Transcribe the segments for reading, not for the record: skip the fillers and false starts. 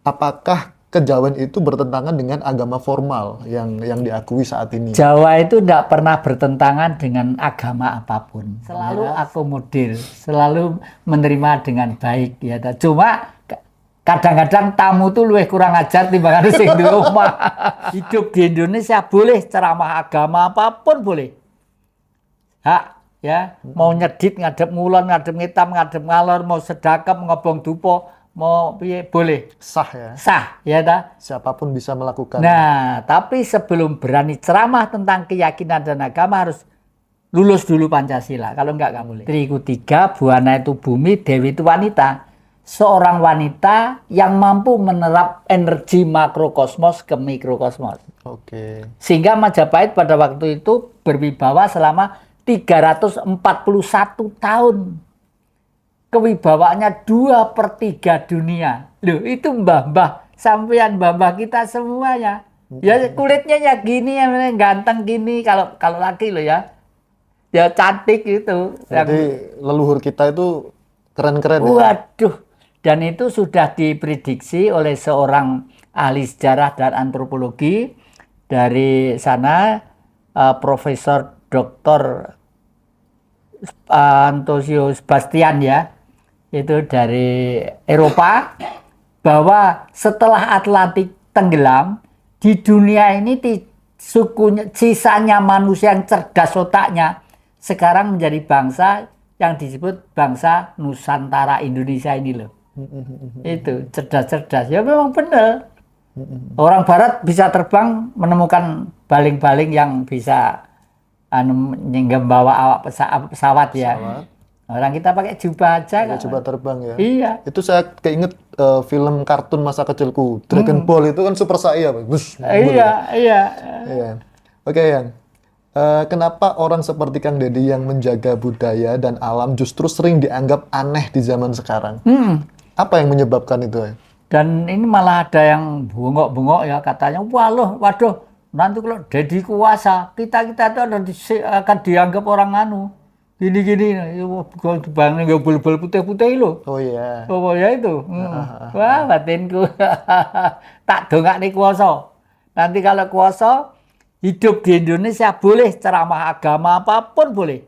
apakah kejawen itu bertentangan dengan agama formal yang diakui saat ini? Jawa itu tidak pernah bertentangan dengan agama apapun. Selalu akomodir, selalu menerima dengan baik. Ya. Cuma kadang-kadang tamu tuh luwih kurang ajar timbangan sing di rumah. Hidup di Indonesia boleh ceramah agama apapun boleh. Hak ya, mau nyedit ngadep ngulon, ngadep ngitam, ngadep ngalor, mau sedekap, ngobong dupo, mau piye boleh. Sah ya? Sah, ya ta? Siapapun bisa melakukan. Nah, tapi sebelum berani ceramah tentang keyakinan dan agama harus lulus dulu Pancasila. Kalau enggak boleh. Triku 3, Buana itu bumi, Dewi itu wanita. Seorang wanita yang mampu menerap energi makrokosmos ke mikrokosmos. Oke. Sehingga Majapahit pada waktu itu berwibawa selama 341 tahun. Kewibawaannya 2/3 dunia. Loh, itu mbah-mbah, sampean mbah-mbah kita semuanya. Ya kulitnya ya gini, ya ganteng gini kalau laki loh ya. Ya cantik gitu. Jadi leluhur kita itu keren-keren ya. Waduh. Dan itu sudah diprediksi oleh seorang ahli sejarah dan antropologi dari sana, Profesor Dr. Antonio Sebastian ya. Itu dari Eropa, bahwa setelah Atlantik tenggelam, di dunia ini sisanya manusia yang cerdas otaknya sekarang menjadi bangsa yang disebut bangsa Nusantara Indonesia ini loh. Itu cerdas-cerdas. Ya memang benar. Orang Barat bisa terbang menemukan baling-baling yang bisa membawa pesawat ya. Orang kita pakai jubah aja. Pakai jubah terbang ya. Iya. Itu saya keinget film kartun masa kecilku, Dragon Ball itu kan super saya. Iya. Oke, Yang. Kenapa orang seperti Kang Deddy yang menjaga budaya dan alam justru sering dianggap aneh di zaman sekarang? Apa yang menyebabkan itu? Ya? Dan ini malah ada yang bengok-bengok ya, katanya, waduh, nanti kalau Deddy kuasa, kita itu akan dianggap orang gini, bang nggak bol-bol putih-putih loh. Oh iya. Oh ya itu. Wah, batinku. Tak dongak nih kuasa. Nanti kalau kuasa, hidup di Indonesia boleh ceramah agama apapun boleh.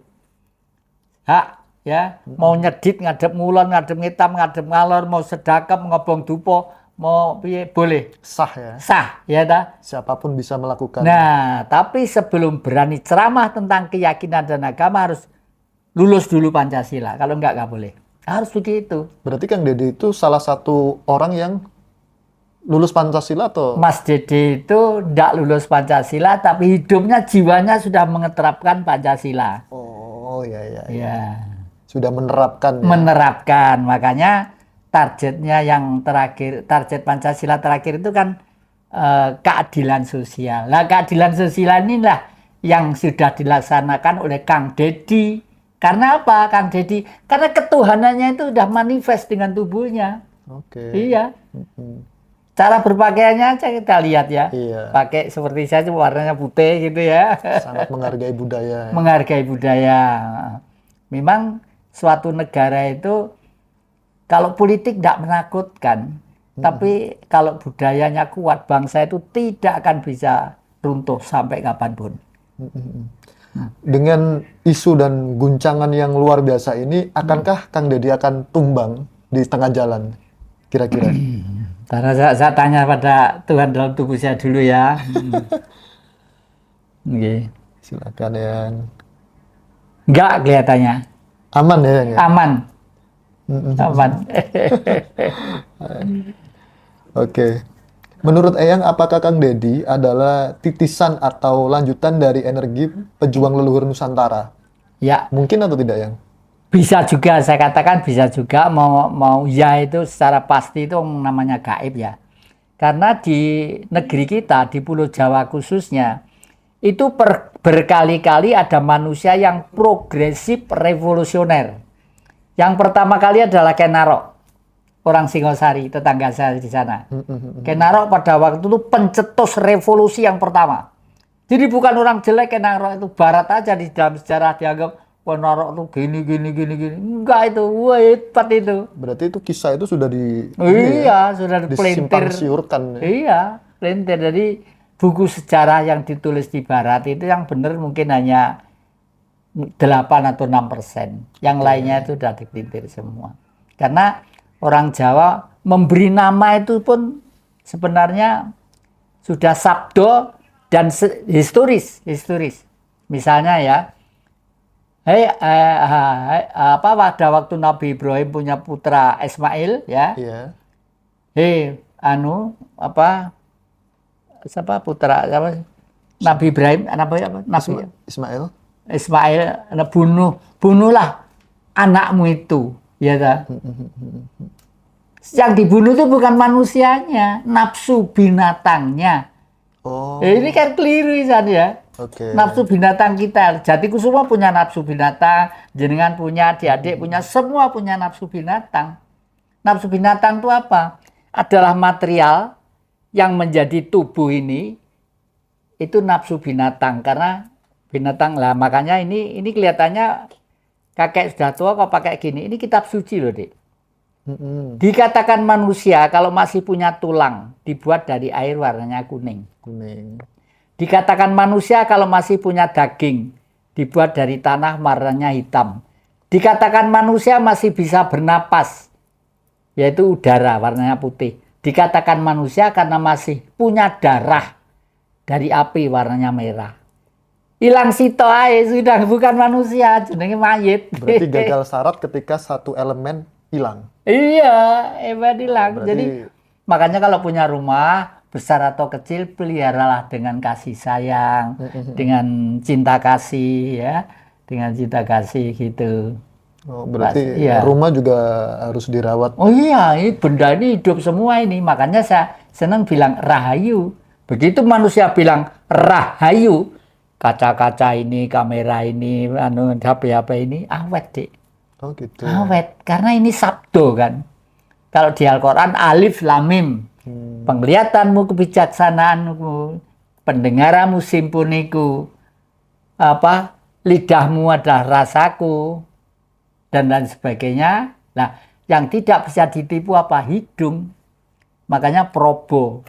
Hak ya, mau nyedit ngadep ngulon, ngadep ngitam, ngadep ngalor, mau sedekap, ngobong dupo, mau piye boleh. Sah ya? Sah, ya ta? Siapapun bisa melakukan. Nah, tapi sebelum berani ceramah tentang keyakinan dan agama harus lulus dulu Pancasila. Kalau enggak boleh. Harus begitu. Berarti Kang Deddy itu salah satu orang yang lulus Pancasila atau? Mas Deddy itu enggak lulus Pancasila, tapi hidupnya, jiwanya sudah mengeterapkan Pancasila. Oh, iya. Ya. Sudah menerapkan. Ya? Menerapkan. Makanya targetnya yang terakhir, target Pancasila terakhir itu kan keadilan sosial. Nah, keadilan sosial inilah yang sudah dilaksanakan oleh Kang Deddy. Karena apa, Kang Deddy? Karena ketuhanannya itu sudah manifest dengan tubuhnya. Oke. Iya. Cara berpakaiannya aja kita lihat ya. Iya. Pakai seperti saya, warnanya putih gitu ya. Sangat menghargai budaya. Ya? Menghargai budaya. Memang suatu negara itu kalau politik tidak menakutkan, tapi kalau budayanya kuat, bangsa itu tidak akan bisa runtuh sampai kapanpun. Dengan isu dan guncangan yang luar biasa ini, akankah Kang Deddy akan tumbang di tengah jalan? Kira-kira? Karena saya tanya pada Tuhan dalam tubuh saya dulu ya. Okay. Silakan ya. Enggak kelihatannya. Aman ya? Ya? Aman. Aman. Oke. Menurut Eyang, apakah Kang Deddy adalah titisan atau lanjutan dari energi pejuang leluhur Nusantara? Ya. Mungkin atau tidak, Yang? Bisa juga, saya katakan bisa juga. Mau ya itu secara pasti itu namanya gaib ya. Karena di negeri kita, di Pulau Jawa khususnya, itu berkali-kali ada manusia yang progresif revolusioner. Yang pertama kali adalah Ken Arok. Orang Singosari, tetangga saya di sana. Ken Arok pada waktu itu pencetus revolusi yang pertama. Jadi bukan orang jelek Ken Arok itu, barat aja di dalam sejarah dianggap narok tuh gini. Enggak itu, wah hebat itu. Berarti itu kisah itu sudah Iya, sudah disimpang dipelintir. siurkan ya. Iya, pelintir. Jadi buku sejarah yang ditulis di Barat itu yang benar mungkin hanya 8 atau 6%. Yang lainnya itu sudah dipelintir semua. Karena orang Jawa memberi nama itu pun sebenarnya sudah sabdo dan historis. Misalnya ya, pada waktu Nabi Ibrahim punya putra Ismail ya. Iya. Siapa putra siapa? Nabi Ibrahim, Nabi Ismail. bunuhlah anakmu itu, ya ta? Yang dibunuh itu bukan manusianya, nafsu binatangnya. Oh. Ini kan keliru ya. Oke. Nafsu binatang kita. Jatikusuma punya nafsu binatang, jenengan punya, adik-adik punya, semua punya nafsu binatang. Nafsu binatang itu apa? Adalah material yang menjadi tubuh ini, itu nafsu binatang. Karena binatang lah, makanya ini kelihatannya kakek sudah tua kok pakai gini. Ini kitab suci loh, Dik. Dikatakan manusia kalau masih punya tulang, dibuat dari air warnanya kuning. Dikatakan manusia kalau masih punya daging, dibuat dari tanah warnanya hitam. Dikatakan manusia masih bisa bernapas, yaitu udara warnanya putih. Dikatakan manusia karena masih punya darah dari api warnanya merah. Hilang sito ae sudah bukan manusia, jenenge mayit. Berarti gagal syarat ketika satu elemen hilang. Iya, hebat hilang. Berarti... Jadi makanya kalau punya rumah besar atau kecil, peliharalah dengan kasih sayang, dengan cinta kasih ya, dengan cinta kasih gitu. Oh, berarti rumah juga harus dirawat. Oh iya, ini benda ini hidup semua ini. Makanya saya senang bilang rahayu. Begitu manusia bilang rahayu, kaca-kaca ini, kamera ini, HP ini awet, Dik. Oh gitu. Awet, karena ini sabdo kan. Kalau di Al-Quran alif lam mim. Penglihatanmu kebijaksanaanmu, pendengaranmu simponiku, lidahmu adalah rasaku, dan lain sebagainya. Nah, yang tidak bisa ditipu apa? Hidung. Makanya probo,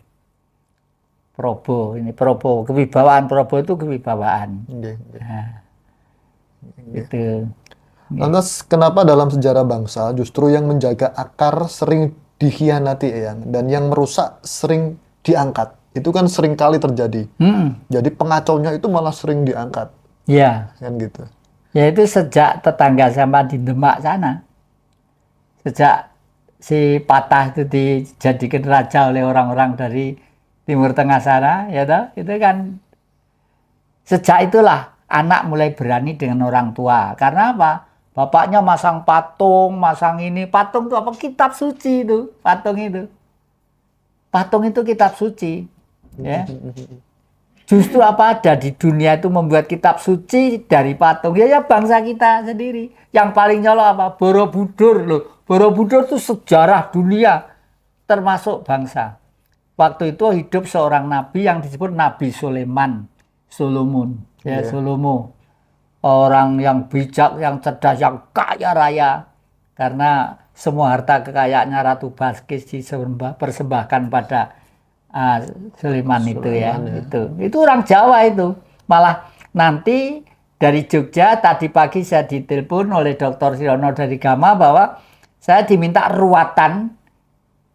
kewibawaan. Probo itu kewibawaan. Nah, gitu. Lantas kenapa dalam sejarah bangsa justru yang menjaga akar sering dikhianati, Eyang, dan yang merusak sering diangkat? Itu kan sering kali terjadi. Jadi pengacaunya itu malah sering diangkat. Iya. Kan gitu. Ya itu sejak tetangga sama di Demak sana. Sejak si Patah itu dijadikan raja oleh orang-orang dari Timur Tengah sana, ya toh? Itu kan sejak itulah anak mulai berani dengan orang tua. Karena apa? Bapaknya masang patung, masang ini. Patung itu apa? Kitab suci itu. Patung itu. Patung itu kitab suci. Ya. Justru apa ada di dunia itu membuat kitab suci dari patung. Ya bangsa kita sendiri. Yang paling nyolok apa? Borobudur loh. Borobudur itu sejarah dunia. Termasuk bangsa. Waktu itu hidup seorang nabi yang disebut Nabi Solomon. Ya, Solomo. Orang yang bijak, yang cerdas, yang kaya raya. Karena semua harta kekayaannya Ratu Balkis dipersembahkan pada Sulaiman itu ya. Itu orang Jawa itu. Malah nanti dari Jogja, tadi pagi saya ditelepon oleh Dr. Sirono dari Gama bahwa saya diminta ruatan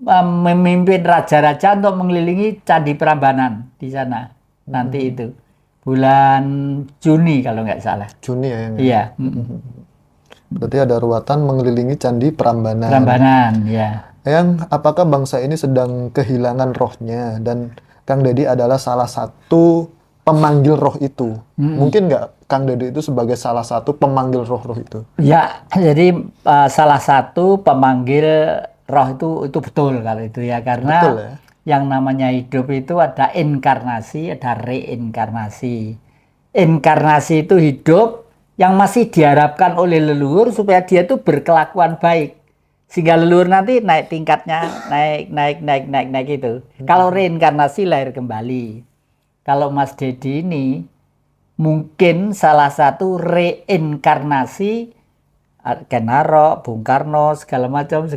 memimpin raja-raja untuk mengelilingi Candi Prambanan di sana. Nanti itu. Bulan Juni kalau nggak salah. Juni ya? Iya. Berarti ada ruatan mengelilingi Candi Prambanan. Prambanan, ya. Yang apakah bangsa ini sedang kehilangan rohnya dan Kang Deddy adalah salah satu pemanggil roh itu? Mungkin nggak Kang Deddy itu sebagai salah satu pemanggil roh-roh itu? Ya, jadi salah satu pemanggil roh itu betul kalau itu ya, karena betul, ya? Yang namanya hidup itu ada inkarnasi, ada reinkarnasi. Inkarnasi itu hidup yang masih diharapkan oleh leluhur supaya dia itu berkelakuan baik. Sehingga leluhur nanti naik tingkatnya, naik itu. Kalau reinkarnasi lahir kembali. Kalau Mas Deddy ini mungkin salah satu reinkarnasi Ken Arok, Bung Karno, segala macam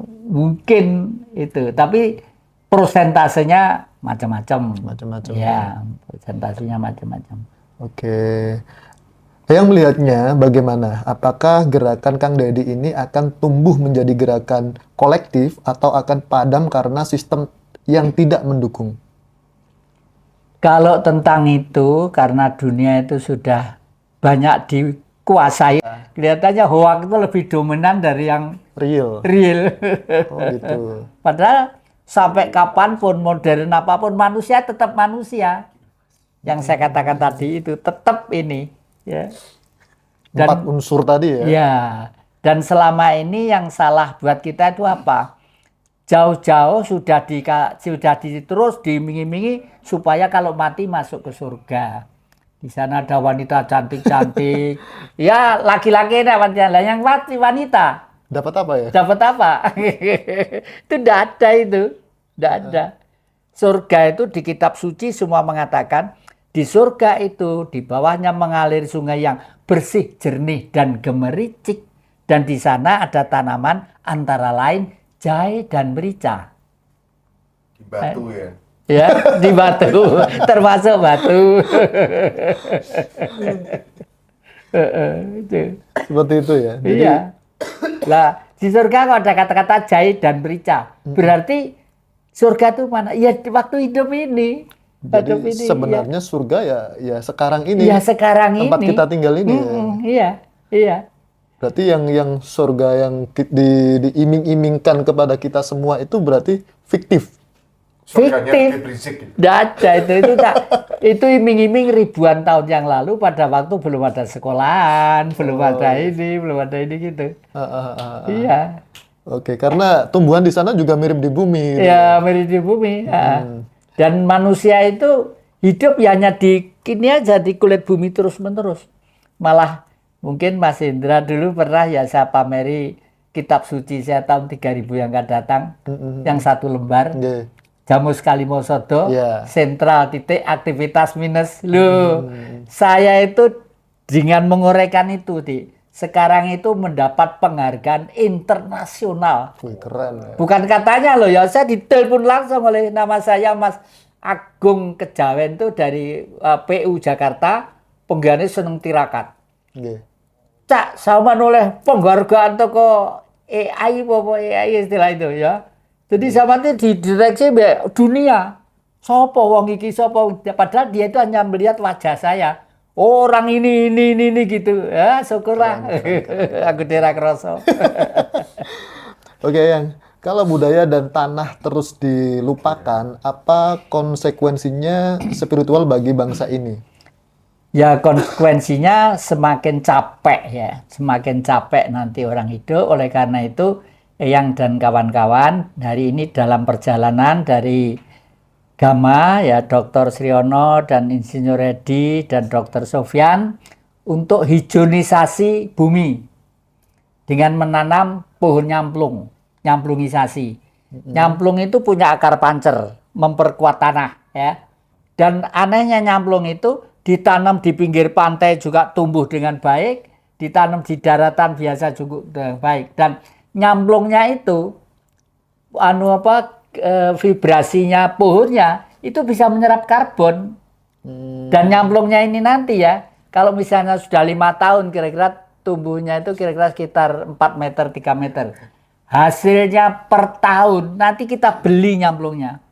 mungkin itu. Tapi persentasenya macam-macam. Macam-macam. Ya, persentasenya macam-macam. Oke. Yang melihatnya bagaimana? Apakah gerakan Kang Deddy ini akan tumbuh menjadi gerakan kolektif atau akan padam karena sistem yang tidak mendukung? Kalau tentang itu, karena dunia itu sudah banyak dikuasai, kelihatannya hoax itu lebih dominan dari yang Real. real. Oh gitu. Padahal sampai kapanpun, modern apapun, manusia tetap manusia. Yang saya katakan tadi itu tetap ini. Ya. 4 unsur tadi ya? Ya, dan selama ini yang salah buat kita itu apa? Jauh-jauh sudah terus diiming-imingi supaya kalau mati masuk ke surga. Di sana ada wanita cantik-cantik. Ya, laki-laki ada wanita. Yang wanita Dapat apa ya? dapat apa? Itu tidak ada itu. Tidak ada. Surga itu di kitab suci semua mengatakan di surga itu di bawahnya mengalir sungai yang bersih, jernih dan gemericik, dan di sana ada tanaman antara lain jahe dan merica. Di batu ya. Ya, di batu, termasuk batu. Itu. Seperti itu ya? Jadi, Iya. Lah, di surga kalau ada kata-kata jahe dan merica, berarti surga itu mana? Ya waktu hidup ini. jadi Hidup ini, sebenarnya surga ya sekarang ini. ya sekarang tempat ini. kita tinggal ini ya. Iya, iya. Berarti yang surga yang diiming-imingkan kepada kita semua itu berarti fiktif. Surganya Fiktif. Habib Rizik gitu. Tidak ada itu iming-iming ribuan tahun yang lalu pada waktu belum ada sekolahan, belum ada ini gitu. Iya. Oke, karena tumbuhan di sana juga mirip di bumi. Gitu. Ya, mirip di bumi. Dan manusia itu hidup ya hanya di kini aja di kulit bumi terus-menerus. Malah mungkin Mas Indra dulu pernah ya saya pameri kitab suci saya tahun 3000 yang akan datang, yang 1 lembar. Oke. Jamus Kalimosodo, Iya. sentral titik aktivitas minus. Loh, saya itu dengan menguraikan itu, sekarang itu mendapat penghargaan internasional. Wih, keren ya. Bukan katanya loh ya, saya ditelepon langsung oleh nama saya Mas Agung Kejawen itu dari PU Jakarta, penggaris seneng tirakat. Oke. Cak, sama oleh penghargaan toko AI, AI istilah itu ya. Jadi sama itu didireksi dunia. Sopo wong iki sopo, padahal dia itu hanya melihat wajah saya. Orang ini gitu. Ya, syukurlah. Aku tidak kerasa. Oke, yang kalau budaya dan tanah terus dilupakan, apa konsekuensinya spiritual bagi bangsa ini? Ya, konsekuensinya semakin capek ya. Semakin capek nanti orang hidup. Oleh karena itu, Eyang dan kawan-kawan hari ini dalam perjalanan dari Gama ya Dr. Sriono dan Insinyur Edi dan Dr. Sofyan untuk hijauisasi bumi dengan menanam pohon nyamplung, nyamplungisasi. Nyamplung itu punya akar pancer, memperkuat tanah ya. Dan anehnya nyamplung itu ditanam di pinggir pantai juga tumbuh dengan baik, ditanam di daratan biasa juga dengan baik. Dan nyamplungnya itu vibrasinya pohonnya itu bisa menyerap karbon. Dan nyamplungnya ini nanti ya kalau misalnya sudah 5 tahun kira-kira tumbuhnya itu kira-kira sekitar 4 meter 3 meter, hasilnya per tahun nanti kita beli nyamplungnya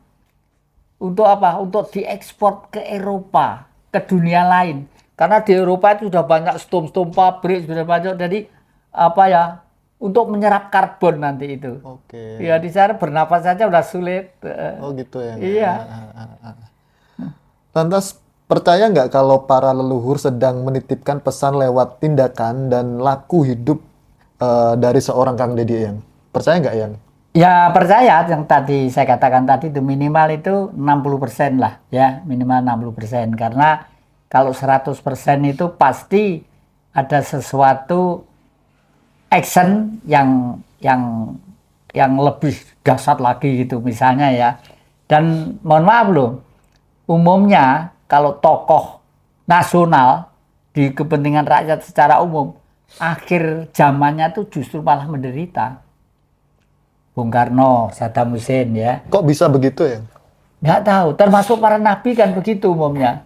untuk apa? Untuk diekspor ke Eropa, ke dunia lain, karena di Eropa itu sudah banyak stum-stum pabrik sudah banyak, jadi apa ya, untuk menyerap karbon nanti itu. Oke. Ya di sana bernapas saja udah sulit. Oh gitu ya. Iya. Lantas percaya nggak kalau para leluhur sedang menitipkan pesan lewat tindakan dan laku hidup dari seorang Kang Deddy Eyang? Percaya nggak Yang? Ya percaya, yang tadi saya katakan tadi itu minimal itu 60% lah ya, minimal 60%, karena kalau 100% itu pasti ada sesuatu action yang lebih dahsyat lagi gitu misalnya ya. Dan mohon maaf loh, umumnya kalau tokoh nasional, di kepentingan rakyat secara umum, akhir zamannya tuh justru malah menderita. Bung Karno, Saddam Hussein ya. Kok bisa begitu ya? Nggak tahu, termasuk para nabi kan begitu umumnya.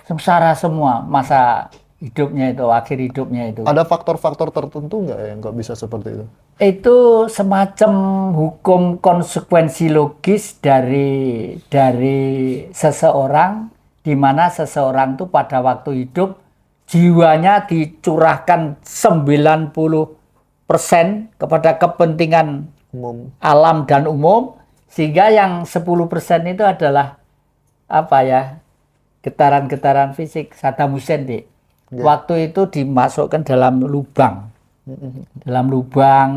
Sengsara semua masa hidupnya itu, akhir hidupnya itu. Ada faktor-faktor tertentu nggak yang kok bisa seperti itu? Itu semacam hukum konsekuensi logis dari seseorang, di mana seseorang itu pada waktu hidup jiwanya dicurahkan 90% kepada kepentingan Umum. alam dan umum, sehingga yang 10% itu adalah apa ya, getaran-getaran fisik. Saddam Hussein waktu itu dimasukkan dalam lubang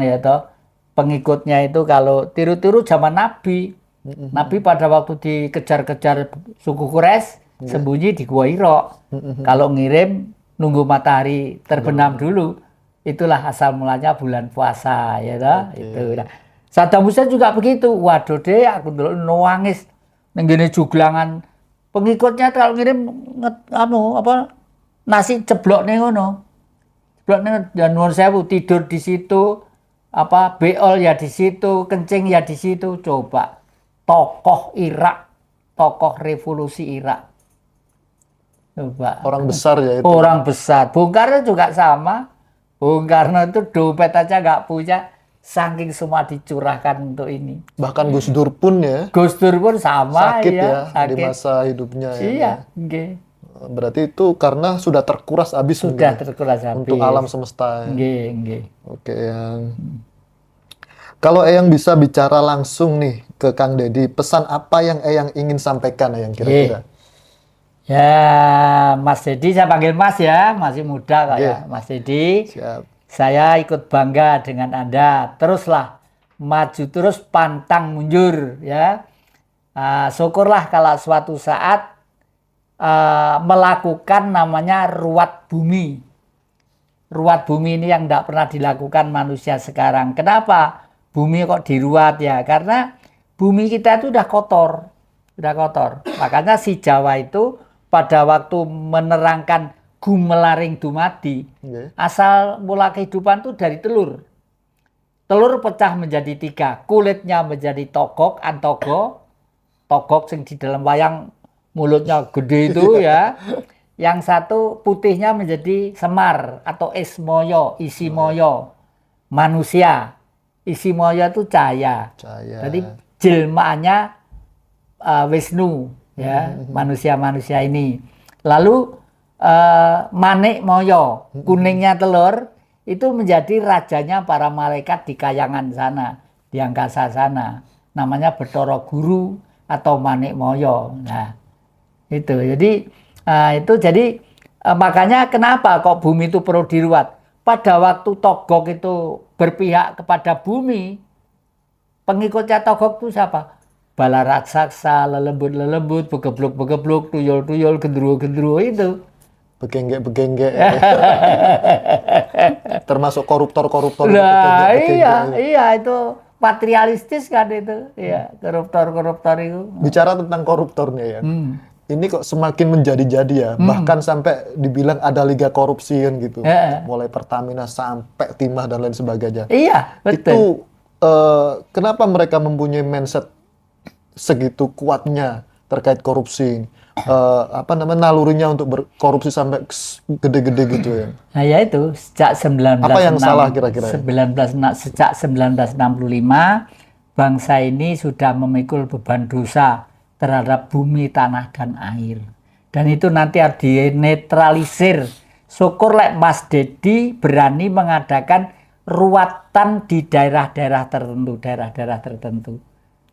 ya toh. Pengikutnya itu kalau tiru-tiru zaman Nabi pada waktu dikejar-kejar suku Quraisy sembunyi di Gua Hira. Kalau ngirim nunggu matahari terbenam dulu, itulah asal mulanya bulan puasa ya toh. Itu nah. Saddam Hussein juga begitu. Waduh deh, aku dulu nangis nenggene juglangan pengikutnya kalau ngirim nasi ceblok nih ngono. Ceblok nih dan nuwun sewu tidur di situ, beol ya di situ, kencing ya di situ. Coba tokoh Irak, tokoh revolusi Irak. Coba. Orang besar ya itu. Orang besar. Bung Karno juga sama. Bung Karno itu dompet aja nggak punya, saking semua dicurahkan untuk ini. Bahkan Gus Dur pun ya. Gus Dur pun sama sakit ya, sakit. Di masa hidupnya. Iya, ya. Berarti itu karena sudah terkuras habis. Sudah terkuras habis. Untuk alam semesta. Ya. Oke, yang kalau Eyang bisa bicara langsung nih ke Kang Deddy, pesan apa yang Eyang ingin sampaikan Eyang kira-kira? Ya, Mas Deddy, saya panggil Mas ya, masih muda kok ya, Mas Deddy. Siap. Saya ikut bangga dengan Anda. Teruslah maju terus, pantang mundur ya. Syukurlah kalau suatu saat melakukan namanya ruwat bumi. Ruwat bumi ini yang tidak pernah dilakukan manusia sekarang. Kenapa bumi kok diruat ya? Karena bumi kita itu udah kotor. Makanya si Jawa itu pada waktu menerangkan gumelaring dumadi, asal mula kehidupan itu dari telur. Telur pecah menjadi 3, kulitnya menjadi togok, antogo, togok yang di dalam wayang mulutnya gede itu ya. Yang satu putihnya menjadi semar atau ismoyo, isimoyo, manusia. Isimoyo itu cahaya. Jadi jelmaannya Wisnu ya, manusia-manusia ini. Lalu manik moyo, kuningnya telur, itu menjadi rajanya para malaikat di kayangan sana, di angkasa sana. Namanya Bathara Guru atau manik moyo. Nah, itu. Jadi makanya kenapa kok bumi itu perlu diruat? Pada waktu Togok itu berpihak kepada bumi, pengikutnya Togok itu siapa? Bala raksasa, lelembut-lelembut, begebluk-begebluk, tuyul-tuyul, gendruwo-gendruwo itu. Begenggek-begenggek. Termasuk koruptor-koruptor. Nah, iya itu patrialistis kan itu. Iya, koruptor-koruptor itu. Bicara tentang koruptornya ya. Ini kok semakin menjadi-jadi ya. Bahkan sampai dibilang ada liga korupsi kan gitu. Mulai Pertamina sampai Timah dan lain sebagainya. Iya, betul. Itu kenapa mereka mempunyai mindset segitu kuatnya terkait korupsi? Nalurinya untuk berkorupsi sampai gede-gede gitu ya. Nah ya itu sejak apa yang salah kira-kira? Sejak 1965 bangsa ini sudah memikul beban dosa terhadap bumi, tanah dan air. Dan itu nanti harus dinetralisir. Syukur Mas Deddy berani mengadakan ruatan di daerah-daerah tertentu.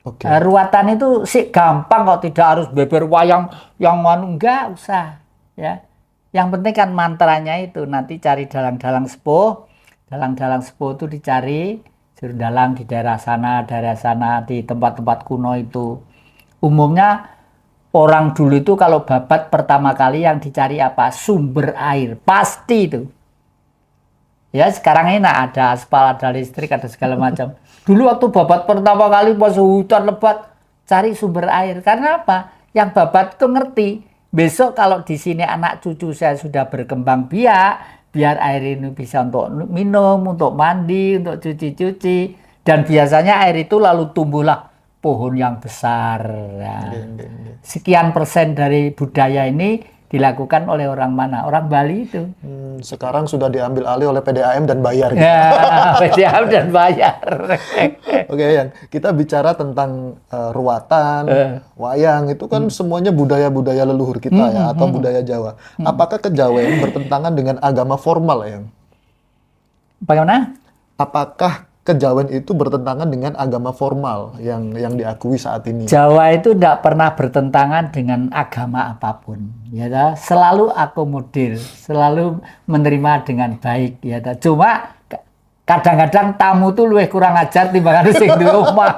Okay. Ruatan itu sih gampang kok, tidak harus beber wayang yang enggak usah ya. Yang penting kan mantranya itu nanti cari dalang-dalang sepuh. Dalang-dalang sepuh itu dicari dalang di daerah sana di tempat-tempat kuno itu. Umumnya orang dulu itu kalau babat pertama kali yang dicari apa? Sumber air, pasti itu. Ya sekarang ini ada aspal, ada listrik, ada segala macam. Dulu waktu babat pertama kali pas hutan lebat cari sumber air. Karena apa? Yang babat itu ngerti besok kalau di sini anak cucu saya sudah berkembang biak, biar air ini bisa untuk minum, untuk mandi, untuk cuci-cuci, dan biasanya air itu lalu tumbuhlah pohon yang besar. Nah, sekian persen dari budaya ini dilakukan oleh orang mana? Orang Bali itu. Sekarang sudah diambil alih oleh PDAM dan bayar. Gitu. Ya, PDAM dan bayar. Oke, yang kita bicara tentang ruatan, wayang, itu kan semuanya budaya-budaya leluhur kita ya, atau budaya Jawa. Apakah kejawen bertentangan dengan agama formal, yang? Bagaimana? Apakah kejawen itu bertentangan dengan agama formal yang diakui saat ini? Jawa itu tidak pernah bertentangan dengan agama apapun, ya ta? Selalu akomodir, selalu menerima dengan baik, ya ta? Cuma kadang-kadang tamu tuh luwih kurang ajar timbangan sing di rumah.